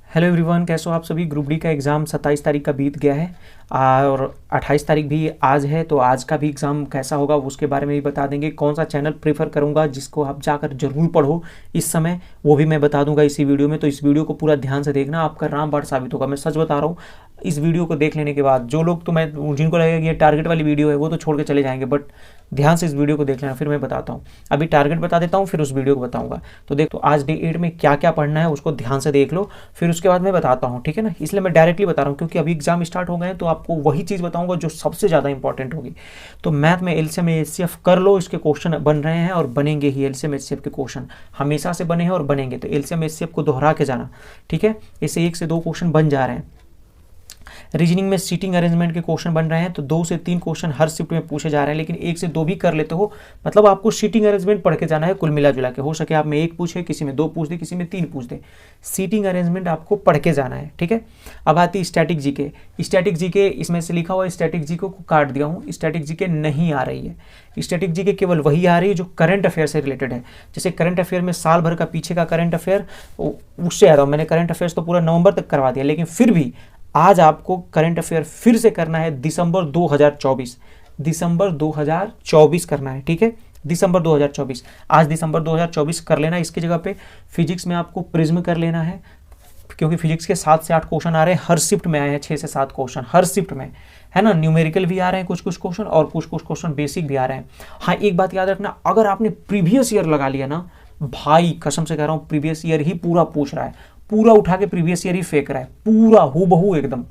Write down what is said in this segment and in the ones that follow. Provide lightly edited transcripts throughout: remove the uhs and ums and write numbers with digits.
Hello everyone, कैसे हो आप सभी। ग्रुप डी का एग्ज़ाम 27 तारीख का बीत गया है और 28 तारीख भी आज है। तो आज का भी एग्ज़ाम कैसा होगा उसके बारे में भी बता देंगे। कौन सा चैनल प्रेफर करूंगा जिसको आप जाकर जरूर पढ़ो इस समय, वो भी मैं बता दूंगा इसी वीडियो में। तो इस वीडियो को पूरा ध्यान से देखना, आपका रामबाण साबित होगा। मैं सच बता रहा हूँ, इस वीडियो को देख लेने के बाद जो लोग तो मैं जिनको लगेगा कि ये टारगेट वाली वीडियो है वो तो छोड़ के चले जाएंगे, बट ध्यान से इस वीडियो को देख लेना। फिर मैं बताता हूँ, अभी टारगेट बता देता हूँ फिर उस वीडियो को बताऊंगा। तो देख, तो आज डे 8 में क्या क्या पढ़ना है उसको ध्यान से देख लो, फिर उसके बाद मैं बताता हूँ, ठीक है ना। इसलिए मैं डायरेक्टली बता रहा हूँ क्योंकि अभी एग्जाम स्टार्ट हो गए हैं, तो आपको वही चीज़ बताऊंगा जो सबसे ज़्यादा इंपॉर्टेंट होगी। तो मैथ में एलसीएम एचसीएफ कर लो, इसके क्वेश्चन बन रहे हैं और बनेंगे ही। एलसीएम एचसीएफ के क्वेश्चन हमेशा से बने हैं और बनेंगे, तो एलसीएम एचसीएफ को दोहरा के जाना, ठीक है। इससे 1 से 2 क्वेश्चन बन जा रहे हैं। रीजनिंग में सीटिंग अरेंजमेंट के क्वेश्चन बन रहे हैं, तो 2 से 3 क्वेश्चन हर शिफ्ट में पूछे जा रहे हैं, लेकिन 1 से 2 भी कर लेते हो। मतलब आपको सीटिंग अरेंजमेंट पढ़ के जाना है कुल मिला जुला के। हो सके आप में 1 पूछे, किसी में 2 पूछ दे, किसी में 3 पूछ दे। सीटिंग अरेंजमेंट आपको पढ़ के जाना है, ठीक है। अब आती स्टैटिक जीके। स्टैटिक जीके इसमें से लिखा हुआ है, स्टैटिक जीके को काट दिया हूँ। स्टैटिक जीके नहीं आ रही है। स्टैटिक जीके केवल वही आ रही है जो करंट अफेयर से रिलेटेड है। जैसे करंट अफेयर में साल भर का पीछे का करंट अफेयर, उससे आ रहा हूँ। मैंने करंट अफेयर्स तो पूरा नवंबर तक करवा दिया, लेकिन फिर भी आज आपको करंट अफेयर फिर से करना है दिसंबर 2024। दिसंबर 2024 करना है, ठीक है। दिसंबर 2024, आज दिसंबर 2024 कर लेना। इसकी जगह पे फिजिक्स में आपको प्रिज्म कर लेना है, क्योंकि फिजिक्स के 7 से 8 क्वेश्चन आ रहे हैं, हर शिफ्ट में आए हैं 6 से 7 क्वेश्चन हर शिफ्ट में, है ना। न्यूमेरिकल भी आ रहे हैं कुछ कुछ क्वेश्चन, और कुछ कुछ क्वेश्चन बेसिक भी आ रहे हैं। हाँ, एक बात याद रखना, अगर आपने प्रीवियस ईयर लगा लिया ना, भाई कसम से कह रहा हूँ, प्रीवियस ईयर ही पूरा पूछ रहा है, पूरा उठा के प्रीवियस ईयर ही फेंक रहा है, पूरा हूबहू एकदम,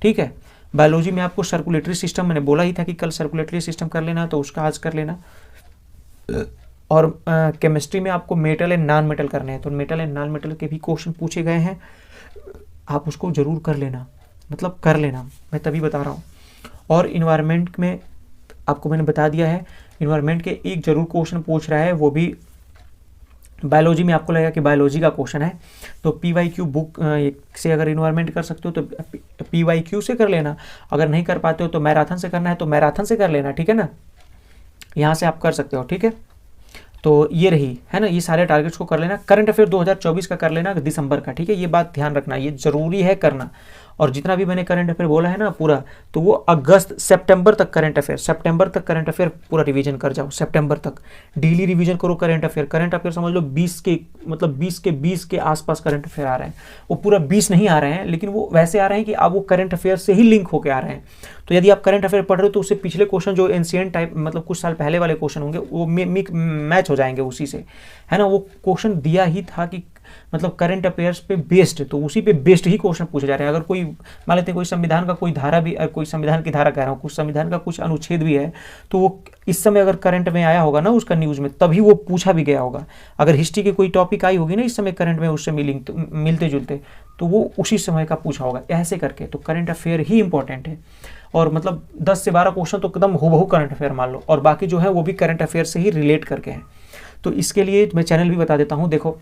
ठीक है। बायोलॉजी में आपको सर्कुलेटरी सिस्टम, मैंने बोला ही था कि कल सर्कुलेटरी सिस्टम कर लेना, तो उसका आज कर लेना। और केमिस्ट्री में आपको मेटल एंड नॉन मेटल करने हैं, तो मेटल एंड नॉन मेटल के भी क्वेश्चन पूछे गए हैं, आप उसको जरूर कर लेना, मतलब कर लेना, मैं तभी बता रहा हूँ। और इन्वायरमेंट में आपको मैंने बता दिया है, इन्वायरमेंट के एक जरूर क्वेश्चन पूछ रहा है, वो भी बायोलॉजी में आपको लगेगा कि बायोलॉजी का क्वेश्चन है, तो PYQ बुक से अगर इन्वायरमेंट कर सकते हो तो PYQ से कर लेना। अगर नहीं कर पाते हो तो मैराथन से करना है तो मैराथन से कर लेना, ठीक है ना। यहाँ से आप कर सकते हो, ठीक है। तो ये रही, है ना, ये सारे टारगेट्स को कर लेना। करंट अफेयर 2024 का कर लेना दिसंबर का, ठीक है। ये बात ध्यान रखना, ये जरूरी है करना। और जितना भी मैंने करंट अफेयर बोला है ना पूरा, तो वो अगस्त सितंबर तक करंट अफेयर, सितंबर तक करंट अफेयर पूरा रिवीजन कर जाओ। सितंबर तक डेली रिवीजन करो करंट अफेयर। करंट अफेयर समझ लो 20 के, मतलब 20 के आसपास करंट अफेयर आ रहे हैं। वो पूरा 20 नहीं आ रहे हैं, लेकिन वो वैसे आ रहे हैं कि अब वो करंट अफेयर से ही लिंक होकर आ रहे हैं। तो यदि आप करंट अफेयर पढ़ रहे हो तो उससे पिछले क्वेश्चन जो एंशिएंट टाइप, मतलब कुछ साल पहले वाले क्वेश्चन होंगे, वो मैच हो जाएंगे उसी से, है ना। वो क्वेश्चन दिया ही था कि मतलब करंट अफेयर्स पे बेस्ड, तो उसी पे बेस्ड ही क्वेश्चन पूछे जा रहे हैं। अगर कोई मान लेते हैं कोई संविधान का कोई धारा भी, कोई संविधान की धारा कह रहा हूँ, कुछ संविधान का कुछ अनुच्छेद भी है, तो वो इस समय अगर करंट में आया होगा ना उसका न्यूज़ में, तभी वो पूछा भी गया होगा। अगर हिस्ट्री की कोई टॉपिक आई होगी ना इस समय करंट में, उससे मिलते जुलते, तो वो उसी समय का पूछा होगा, ऐसे करके। तो करंट अफेयर ही इंपॉर्टेंट है, और मतलब 10 से 12 क्वेश्चन तो एकदम हूबहू करंट अफेयर मान लो, और बाकी जो है वो भी करंट अफेयर से ही रिलेट करके हैं। तो इसके लिए मैं चैनल भी बता देता हूँ। देखो,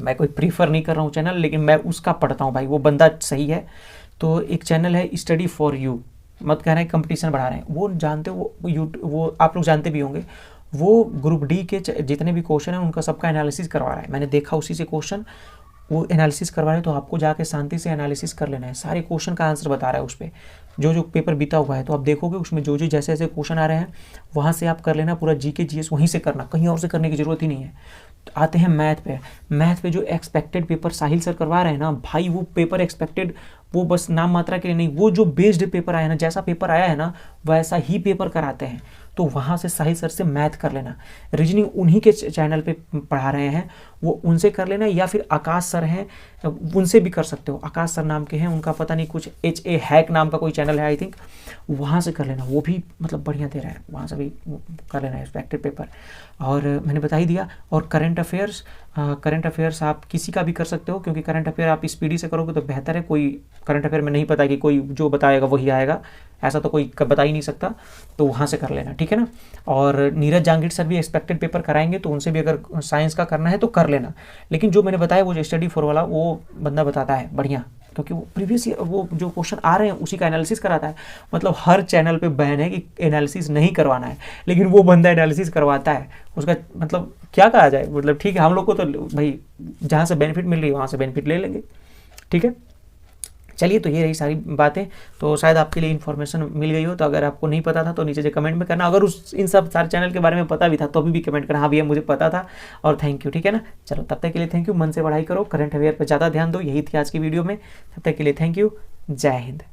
मैं कोई प्रीफर नहीं कर रहा हूँ चैनल, लेकिन मैं उसका पढ़ता हूँ भाई, वो बंदा सही है। तो एक चैनल है स्टडी फॉर यू, मत कह रहे हैं कंपटीशन बढ़ा रहे हैं, वो जानते हो, वो आप लोग जानते भी होंगे। वो ग्रुप डी के जितने भी क्वेश्चन हैं उनका सबका एनालिसिस करवा रहा है। मैंने देखा उसी से क्वेश्चन, वो एनालिसिस करवा रहे हैं, तो आपको जाके शांति से एनालिसिस कर लेना है। सारे क्वेश्चन का आंसर बता रहा है उस पर, जो जो पेपर बीता हुआ है, तो आप देखोगे उसमें जो जो जैसे जैसे क्वेश्चन आ रहे हैं वहाँ से आप कर लेना। पूरा जीके जीएस वहीं से करना, कहीं और से करने की जरूरत ही नहीं है। आते हैं मैथ पे। मैथ पे जो एक्सपेक्टेड पेपर साहिल सर करवा रहे हैं ना भाई, वो पेपर एक्सपेक्टेड, वो बस नाम मात्रा के लिए नहीं, वो जो बेस्ड पेपर आया है ना, जैसा पेपर आया है ना वैसा ही पेपर कराते हैं। तो वहाँ से साहिल सर से मैथ कर लेना। रीजनिंग उन्हीं के चैनल पे पढ़ा रहे हैं, वो उनसे कर लेना, या फिर आकाश सर हैं उनसे भी कर सकते हो। आकाश सर नाम के हैं, उनका पता नहीं कुछ HA हैक नाम का कोई चैनल है आई थिंक, वहाँ से कर लेना। वो भी मतलब बढ़िया दे रहा है, वहाँ से भी कर लेना एक्सपेक्टेड पेपर। और मैंने बता ही दिया। और करंट अफेयर्स आप किसी का भी कर सकते हो, क्योंकि करंट अफेयर आप स्पीडी से करोगे तो बेहतर है। कोई करंट अफेयर में नहीं पता कि कोई जो बताएगा वही आएगा, ऐसा तो कोई बता ही नहीं सकता, तो वहाँ से कर लेना, ठीक है ना। और नीरज जांगीर सर भी एक्सपेक्टेड पेपर कराएंगे, तो उनसे भी अगर साइंस का करना है तो कर लेना। लेकिन जो मैंने बताया वो जो स्टडी फॉर वाला, वो बंदा बताता है बढ़िया, क्योंकि वो प्रीवियस वो जो क्वेश्चन आ रहे हैं उसी का एनालिसिस कराता है। मतलब हर चैनल पे बैन है कि एनालिसिस नहीं करवाना है, लेकिन वो बंदा एनालिसिस करवाता है। उसका मतलब क्या कहा जाए, मतलब ठीक है, हम लोग को तो भाई जहाँ से बेनिफिट मिल रही है वहाँ से बेनिफिट ले लेंगे, ठीक है, चलिए तो ये रही सारी बातें। तो शायद आपके लिए इन्फॉर्मेशन मिल गई हो। तो अगर आपको नहीं पता था तो नीचे से कमेंट में करना, अगर उस इन सब सारे चैनल के बारे में पता भी था तो भी कमेंट करना, हाँ भैया मुझे पता था और थैंक यू, ठीक है ना। चलो तब तक के लिए थैंक यू, मन से पढ़ाई करो, करंट अफेयर पर ज़्यादा ध्यान दो, यही थी आज की वीडियो में। तब तक के लिए थैंक यू, जय हिंद।